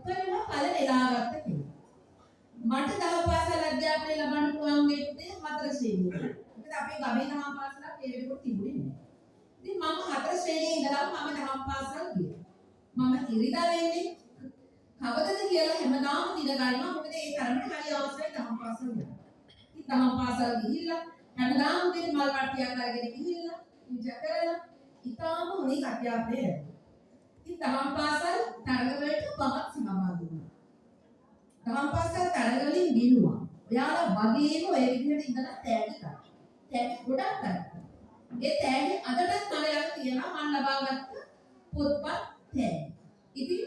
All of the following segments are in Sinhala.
උපරිම ඵල නෙලාගත්ත කෙනෙක්. මට දහම් පාසල් අධ්‍යාපනය ලබන්න පුළුවන් වෙන්නේ හතර ශ්‍රේණියේ. මොකද අපේ ගමේ දහම් පාසලක් ඒ වෙලෙකට තිබුණේ නැහැ. ඉතින් මම හතර ශ්‍රේණියේ ඉඳලා මම දහම් පාසල් ගියා. මම ඉරිදා වෙන්නේ කවදද කියලා හැමදාම දින ගන්නවා. මොකද ඒ තරමට හරි අවශ්‍යයි දහම් පාසල් යන්න. ඉතින් දහම් පාසල් ගිහිල්ලා හැමදාම උදේ මල් වට්ටියක් අරගෙන ගිහිල්ලා පූජා කරලා ඉතාලම හොඳින් අධ්‍යාපනය ලැබුවා. ඉතින් දහම් පාසල් තරඟ වලට මමත් සහභාගී වුණා. දහම් පාසල් තරඟ වලින් දිනුවා. ඔයාලා වගේම ඔය විදිහට ඉඳලා තෑගි ගන්න. තෑගි ගොඩක් ගන්න. ඒ තෑගි අදටත් මම ළඟ තියෙනවා මම ලබාගත්ත පොත්පත් තෑගි. ඉතින්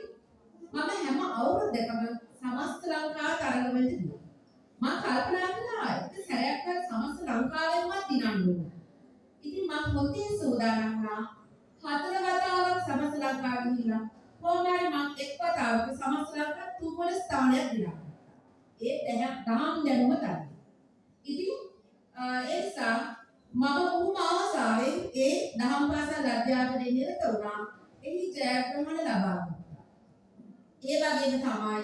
මම හැම අවුරුද්දකම සමස්ත ලංකා තරඟ වලට ගියා. මම කල්පනා කළා ඒක සැරයක්වත් සමස්ත ලංකාවෙන්වත් දිනන්න ඕන. ඉතින් මම හොඳින් සූදානම් වුණා. හතර වතාවක් සමස්ත ලංකාව ගිහිල්ලා කොහොමද මම එක් වතාවක සමස්ත ලංකාව තුන්වන ස්ථානයක් දිනා. ඒ දහම් දැනුම තමයි. ඉතින් ඒ නිසා මම බොහොම ආසාවෙන් ඒ දහම් පාසල් අධ්‍යාපනයේ නිරත වුණා. එහි ජයග්‍රහණ ලබා ගත්තා. ඒ වගේම තමයි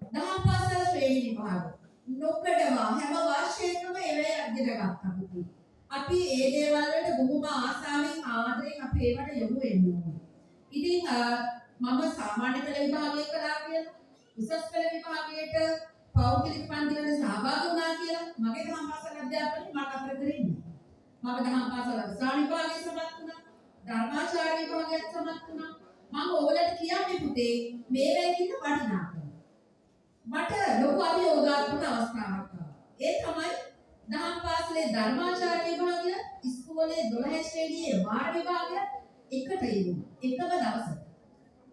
දහම් පාසල් ශ්‍රේණි විභාග නොකඩවා හැම වර්ෂයකම ඒවැය අධ්‍යයනය ගත්තා. අපි ඒ දේවල් වලට බොහොම ආසාවෙන් ආදරෙන් අපි ඒවට යොමු වෙන්න ඕනේ. ඉතින් මම සාමාන්‍ය පෙළ විභාගය කළා කියලා උසස් පෙළ විභාගයට පෞද්ගලික පන්ති වල සහභාගී වුණා කියලා මගේ දහම් පාසල් අධ්‍යාපනයේ මම අතර කරන්නේ. මම දහම් පාසල් අවසාන විභාගයේ සමත් වුණා. ධර්මාචාර්ය විභාගයට සමත් වුණා. මම ඔයගලට කියන්නේ පුතේ මේ වෙලෙදින වටිනාකම. මට ලොකු අභියෝගාත්මක අවස්ථාවක් ආවා. ඒ තමයි දහම් පාසලේ ධර්මාචාර්ය විභාගය ඉස්කෝලේ 12 ශ්‍රේණියේ වාර විභාගය එකට යෙදුණා. එකම දවසට.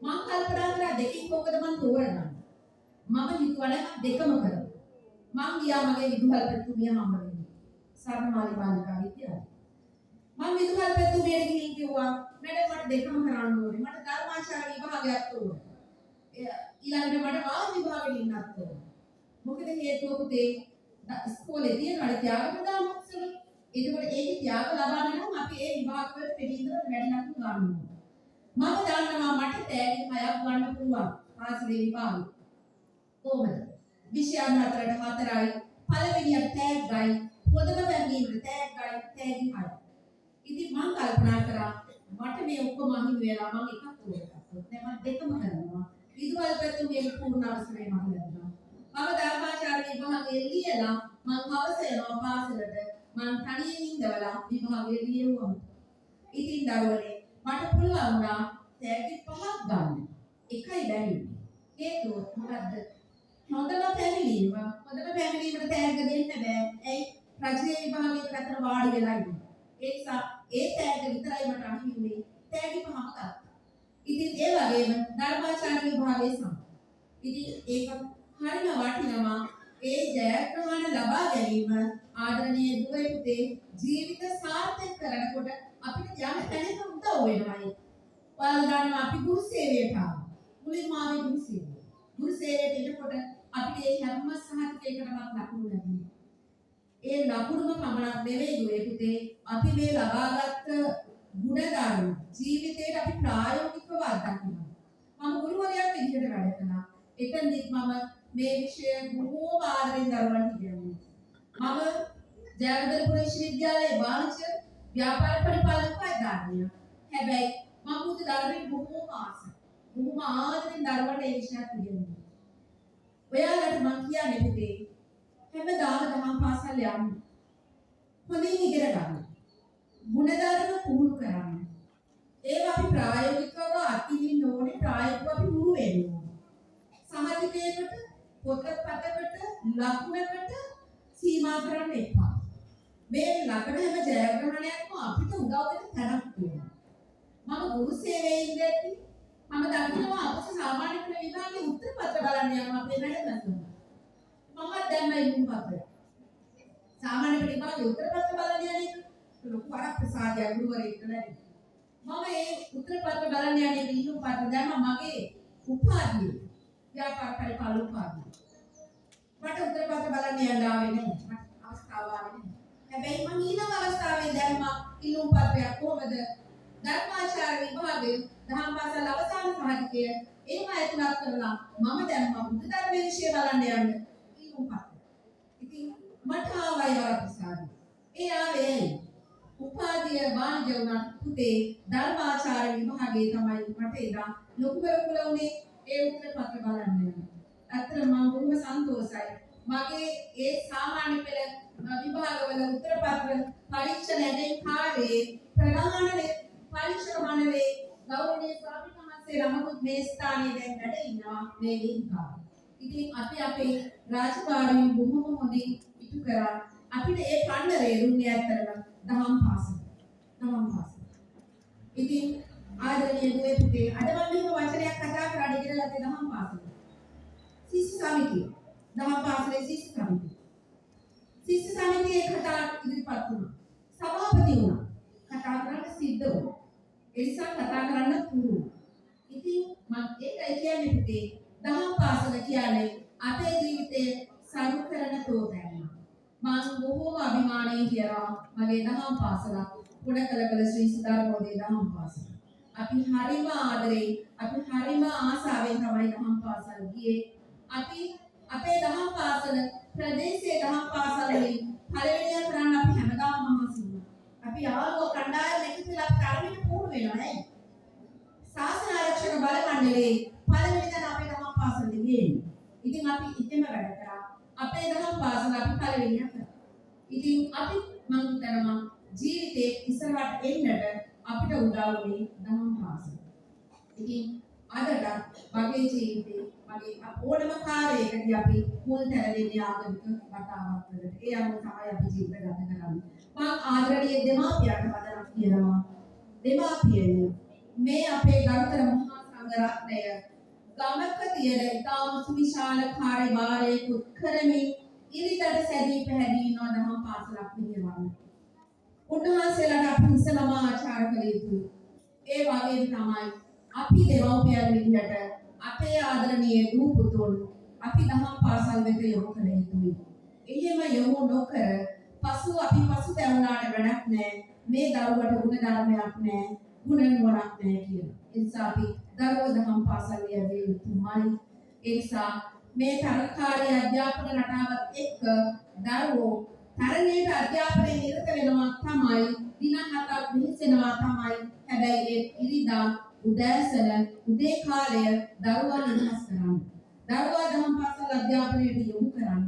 මම කල්පනා කරා දෙකකින් මොකද මම තෝරගන්නේ. මම හිතුවා දෙකම කරමු. මම ගියා මගේ විදුහල්පතිතුමිය හම්බ වෙන්න. සරණමාලි බාලිකා විද්‍යාලය. මම විදුහල්පතිතුමියට ගිහින් කිව්වා මැඩම් මට දෙකම කරන්න ඕනේ. මට ධර්මාචාර්ය විභාගයක් ඕනේ. ඊළඟට මට වාර විභාගෙට ඉන්නත් ඕනේ. මොකද හේතුව පුතේ ඉස්කෝලේ තියෙන ත්‍යාග ප්‍රදාන උත්සව. ඒකවල ඒකේ ත්‍යාග ලබන්න නම් අපි ඒ විභාග වලට පිළිඳලා වැඩි ලකුණු ගන්න ඕනේ. මම දන්නවා මට තෑගි 6ක් ගන්න පුළුවන් පාසලේ විභාගෙ. කොහොමද? විෂයන් අතරට 4යි, පළවෙනියට තෑග්ගයි, පොදම බැංගීමට තෑග්ගයි, තෑගි 6යි. ඉතින් මම කල්පනා කරා මට මේ ඔක්කොම අහිමි වෙලා මම එකක් තෝරගත්තා. දැන් මම දෙකම කරනවා. විදුහල්පතිතුමියගේ පූර්ණ අවසරය මම ලැබුණා. මම ධර්මාචාර්ය විභාගයේ ලියලා මම හවස යනවා පාසලට. මම තනියෙන් ඉඳලා විභාගයේ ලියුවා. ඉතින් දරුවනේ මට පුළුවන් වුණා තෑගි 5ක් ගන්න. එකයි බැරි. හේතුව මොකද්ද? හොඳම පැමිණීම. හොඳම පැමිණීමට තෑග්ග දෙන්න බෑ. ඇයි? රජයේ විභාගයකට අතර වාඩි වෙලා ඉන්නේ. ඒ නිසා ඒ තෑග්ග විතරයි මට අහිමි වුණේ. තෑගි 5ම ගත්තා. ඉතින් ඒ වගේම ධර්මාචාර්ය විභාගයේ සම. ඉතින් ඒක හරිම වටිනවා. ඒ ජයග්‍රහණ ලබා ගැනීම ආදරණීය දුවේ පුතේ ජීවිත සාර්ථක කරනකොට අපිට යම් තැනක උදව් වෙනවායි. ඔයාලා දන්නවා අපි ගුරු සේවයට ආවා. මුලින්ම ආවේ ගුරු සේවය. ගුරු සේවයට එනකොට අපිට ඒ හැම සහතිකයකටම ලකුණු ලැබුණා. ඒ ලකුණුම පමණක් නෙවෙයි දුවේ පුතේ අපි මේ ලබාගත් ගුණධර්ම ජීවිතේට අපි ප්‍රායෝගිකව අත්දකිනවා. මම ගුරුවරයෙක් විදිහට වැඩ කළා. එතනදිත් මම මේ විෂය බොහෝම ආදරෙන් දරුවන්ට ඉගෙනුවා. මම ජයවර්ධනපුර විශ්වවිද්‍යාලයේ වාණිජ්‍ය ව්‍යාපාර පරිපාලන විභාගය. හැබැයි මම පුදු දරුවෙක් බොහෝම ආසයි. බොහෝම ආදරෙන් දරුවන්ට ඒ විෂයත් ඉගෙනුවා. ඔයාලට මම කියන්නේ පුතේ හැමදාම දහම් පාසල් යන්න. හොඳින් ඉගෙන ගන්න. ගුණධර්ම පුහුණු කරන්න. ඒවා අපි ප්‍රායෝගිකව අත්විඳින්න ඕනේ. ප්‍රායෝගිකව අපි පුහුණු වෙන්න ඕනේ. සමථයකට පොතපතකට ලකුණකට සීමා කරන්න එපා. මේ ලකුණ හැම ජයග්‍රහණයක්ම අපිට උදව් වෙන තැනක් තියෙනවා. මම ගුරු සේවයේ ඉඳි මම දකිනවා අපේ සාමාන්‍ය පෙළ විභාගයේ උත්තර පත්‍ර බලන්න යනවා අපේ වැඩසටහන. මම දැන් ඉන්න පත්‍රය. සාමාන්‍ය පෙළ විභාගයේ උත්තර පත්‍ර බලන්න යන්නේ ලොකු වරක් ප්‍රසාදයක් ගුරුවරයෙක් නැති. මම ඒ උත්තර පත්‍ර බලන්න යන්නේ ඉන්න පත්‍ර දැම්ම මගේ උපාධිය. ව්‍යාපාර පරිපාලන උපාධිය. මට උත්තර පත්‍ර බලන්න යන්න ආවේ නැහැ. මට අවස්ථාව ආවේ නැහැ. හැබැයි මම ඊළඟ අවස්ථාවේ දැම්මා ඉන්න පත්‍රයක් කොහොමද? ධර්මාචාර්ය විභාගයේ දහම් පාසල් අවසාන සහතිකය ඒව ඇතුළත් කරලා මම දැන් බුද්ධ ධර්මයේ විශ්ය බලන්න යන්න කිව්වා. ඉතින් මට ආවයි වරප්‍රසාදය. ඒ ආවේ උපාධිය වාණිජ උනත් පුතේ ධර්මාචාර්ය විභාගයේ තමයි මට එදා ලොකු කරකුල උනේ ඒ උත්තර පත්‍ර බලන්න යනවා. අත්‍තර මම බොහොම සන්තෝෂයි. මගේ ඒ සාමාන්‍ය පෙළ විභාගවල උත්තර පත්‍ර පරීක්ෂණයෙන් කාලේ ප්‍රධාන පරීක්ෂණ මණ්ඩලයේ ගෞරවනීය ස්වාමීන් වහන්සේ නමකුත් මේ ස්ථානයේ දැන් වැඩ ඉන්නවා මේ වේදිකාවේ. ඉතින් අපි අපේ රාජකාරී බොහොම හොඳින් ඉටු කරා. අපිට ඒ පණ්ඩරේ දුන්නේ ඇත්තටම දහම් පාසල. ඉතින් ආදරණීය දුවේ පුතේ අද මම මෙහෙම වචනයක් කතා කරන්න ඉගෙන ගත්තේ දහම් පාසල. ශිෂ්‍ය සමිතිය. දහම් පාසලේ ශිෂ්‍ය සමිතිය. ශිෂ්‍ය සමිතියේ කතා ඉදිරිපත් වුණා. සභාපති වුණා. කතා කරන්න සිද්ධ වුණා. ඒ නිසා කතා කරන්න පුළුවන්. ඉතින් මම ඒකයි කියන්නේ පුතේ දහම් පාසල කියන්නේ අපේ ජීවිතයේ සරු කරන තෝතැන්න. මම බොහෝම අභිමානයෙන් කියනවා මගේ දහම් පාසල කුඩකලකල ශ්‍රී සුධර්මෝදය දහම් පාසල. අපි හරිම ආදරේ අපි හරිම ආසාවෙන් තමයි දහම් පාසල් ගියේ. අපි අපේ දහම් පාසල ප්‍රදේශයේ දහම් පාසල් වලින් පළවෙනිය කරන්න අපි හැමදාම මහන්සි වුණා. අපි ආවෝ කණ්ඩායම එකතු වෙලා තරමින් පුහුණු වෙනවා නේද? ශාසන ආරක්ෂක බල මණ්ඩලයේ පළවෙනි දන අපේ දහම් පාසලට ගියේ. ඉතින් අපි ඉතින්ම වැඩ කරා. අපේ දහම් පාසල අපි පළවෙනිය කරා. ඉතින් අපි මම හිතනවා ජීවිතේ ඉස්සරහට එන්නට අපිට උදව් වෙන්නේ දහම් පාසල. ඉතින් අදට මගේ ජීවිතේ මගේ ඕනම කාර්යයකදී අපි මුල් තැන දෙන්නේ ආගමික වතාවක් වලට. ඒ අනුව තමයි අපි ජීවිත ගත කරන්නේ. මම ආදරණීය දෙමාපියන්ට වදනක් කියනවා. දෙමාපියනි මේ අපේ ගරුතර මහා සංඝ රත්නය ගමක තියෙන ඉතාම සුවිශාල කාර්යභාරයක් උත්කරමින් ඉරිදට සැදී පැහැදී නො දහම් පාසලක් පිළිවන්න. උන්වහන්සේලාට අපි ඉස්සලම ආචාර කළ යුතුයි. ඒ වගේම තමයි අපි දෙමව්පියන් විදිහට අපේ ආදරණීය දූ පුතුන් අපි දහම් පාසල් වෙත යොමු කළ යුතුයි. එහෙම යොමු නොකර පසු අපි පසුතැවුණාට වැඩක් නැහැ. මේ දරුවට ගුණ ධර්මයක් නැහැ. ගුණ නුවණක් නැහැ කියලා. ඒ නිසා අපි දරුවෝ දහම් පාසල් යැවිය යුතුමයි. ඒ නිසා මේ තරකාරී අධ්‍යාපන රටාවත් එක්ක දරුවෝ තරණයට අධ්‍යාපනයේ නිරත වෙනවා තමයි දින 7ක් වෙහෙසෙනවා තමයි. හැබැයි ඒ ඉරිදා උදෑසන උදේ කාලය දරුවා නිදහස් කරන්න. දරුවා දහම් පාසල් අධ්‍යාපනයට යොමු කරන්න.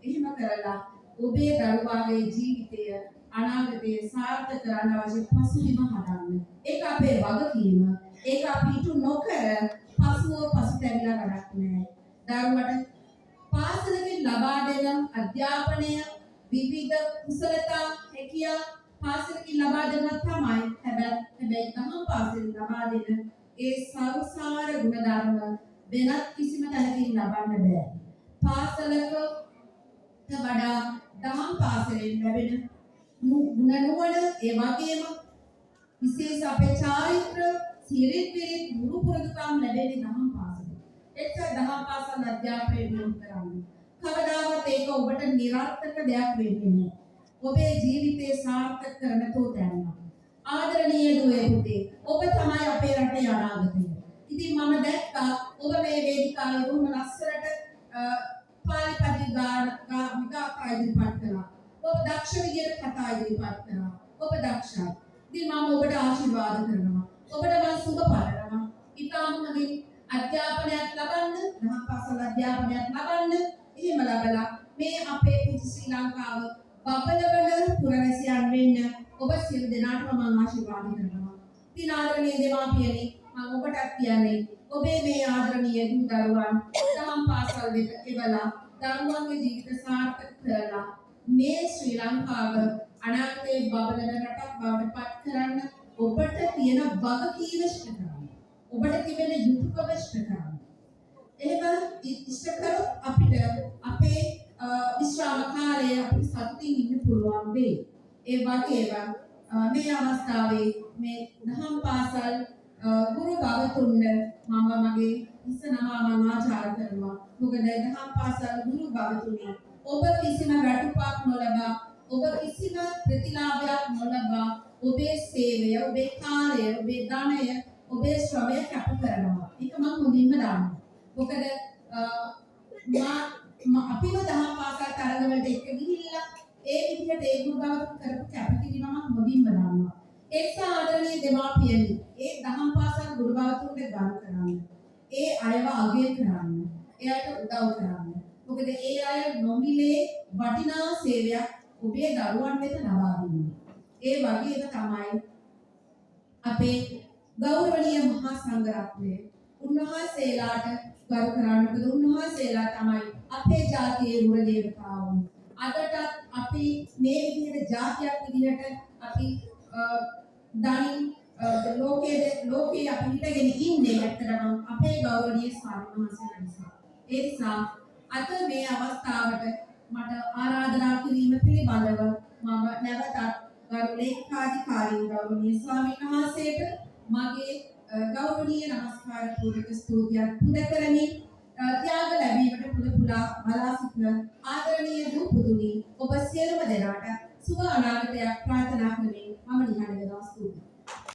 එහෙම කරලා ඔබේ දරුවාගේ ජීවිතය අනාගතයේ සාර්ථක කරන්න අවශ්‍ය පසුබිම හදන්න. ඒක අපේ වගකීම. ඒක අපි ඉටු නොකර පසුතැවිලා වැඩක් නැහැ. දරුවට පාසලකින් ලබා දෙන අධ්‍යාපනය විවිධ කුසලතා හැකියා පාසලකින් ලබා දෙනවා තමයි. හැබැයි දහම් පාසලෙන් ලබා දෙන ඒ සරුසාර ගුණධර්ම වෙනත් කිසිම තැනකින් ලබන්න බෑ. පාසලක වඩා දහම් පාසලෙන් ලැබෙන ගුණ නුවණ ඒ වගේම විශේෂ අපේ චාරිත්‍ර සිරිත් විරිත් ගුරු පුරුදුකම් ලැබෙන්නේ දහම් පාසලෙන්. ඒක දහම් පාසල් අධ්‍යාපනය දියුණු කරන්න. කවදාවත් ඒක ඔබට නිරර්ථක දෙයක් වෙන්නේ නැහැ. ඔබේ ජීවිතේ සාර්ථක කරන තෝතැන්න. ආදරණීය දුවේ පුතේ ඔබ තමයි අපේ රටේ අනාගතය. ඉතින් මම දැක්කා ඔබ මේ වේදිකාවේ බොහොම ලස්සනට පාලි පදි ගාථා ඉදිරිපත් කළා. ඔබ දක්ෂ විදියට කතා ඉදිරිපත් කළා. ඔබ දක්ෂයි. ඉතින් මම ඔබට ආශිර්වාද කරනවා. ඔබට මම සුබ පතනවා. ඊටම හොඳින් අධ්‍යාපනයක් ලබන්න, දහම් පාසල් අධ්‍යාපනයක් ලබන්න. එහෙම ලබලා මේ අපේ පුංචි ශ්‍රී ලංකාව බබලවල පුරවැසියන් වෙන්න ඔබ සියලු දෙනාටම මම ආශිර්වාද කරනවා. ඉතින් ආදරණීය දෙමාපියනි මම ඔබටත් කියන්නේ ඔබේ මේ ආදරණීය දූ දරුවන් දහම් පාසල් වෙත එවලා දරුවන්ගේ ජීවිත සාර්ථක කරලා මේ ශ්‍රී ලංකාව අනාගතයේ බබලන රටක් බවට පත් කරන්න ඔබට තියෙන වගකීම ඉෂ්ට කරන්න. ඔබට තිබෙන යුතුයකම ඉෂ්ට කරන්න. එහෙම ඉෂ්ට කරොත් අපිට අපේ විශ්‍රාම කාලය අපිට සතුටින් ඉන්න පුළුවන් වෙයි. ඒ වගේම මේ අවස්ථාවේ මේ දහම් පාසල් ගුරු භවතුන්ට මම මගේ ඉස්සනම මම ආචාර කරනවා. මොකද දහම් පාසල් ගුරු භවතුනි ඔබ කිසිම රටුපක් නොලබා ඔබ කිසිම ප්‍රතිලාභයක් නොලබා ඔබේ සේවය ඔබේ කාර්යය ඔබේ ධනය ඔබේ ශ්‍රමය කැප කරනවා. ඒක මම මුලින්ම දානවා. මොකද අපිම දහම් පාසල් තරඟ වලට එක ගිහිල්ලා ඒ විදිහට ඒ ගුරුවරු කරපු කැපකිරීම මම මුලින්ම දානවා. එක්ස ආදරණීය දෙමාපියනි, ඒ දහම් පාසල් ගුරුවරුන්ට ගරු කරන්න. ඒ අයව අගය කරන්න. එයාට උදව් කරන්න. මොකද ඒ අය නොමිලේ වටිනා සේවයක් ඔබේ දරුවන් වෙත ලබා දෙන්නේ. ඒ වගේම තමයි අපේ ගෞරවනීය මහා සංඝරත්නය. උන්වහන්සේලාට ගරු කරන්න. මොකද උන්වහන්සේලා තමයි අපේ ජාතියේ රුව දේවතාවුන්. අදටත් අපි මේ විදිහට ජාතියක් විදිහට අපි දනින් ලෝකයේ අපි හිටගෙන ඉන්නේ ඇත්තටම අපේ ගෞරවනීය ස්වාමීන් වහන්සේලා නිසා. ඒ නිසා අද මේ අවස්ථාවට මට ආරාධනා කිරීම පිළිබඳව මම නැවතත් ගරු ලේකකාධිකාරී ගෞරවනීය ස්වාමීන් වහන්සේට මගේ ගෞරවනීය නමස්කාර පූර්වක ස්තුතියක් පුද කරමින් ත්‍යාග ලැබීමට පුද පුලා බලා සිටින ආදරණීය දූ පුතුණි ඔබ සියලුම දෙනාට සුබ අනාගතයක් ප්‍රාර්ථනා කරමින් මම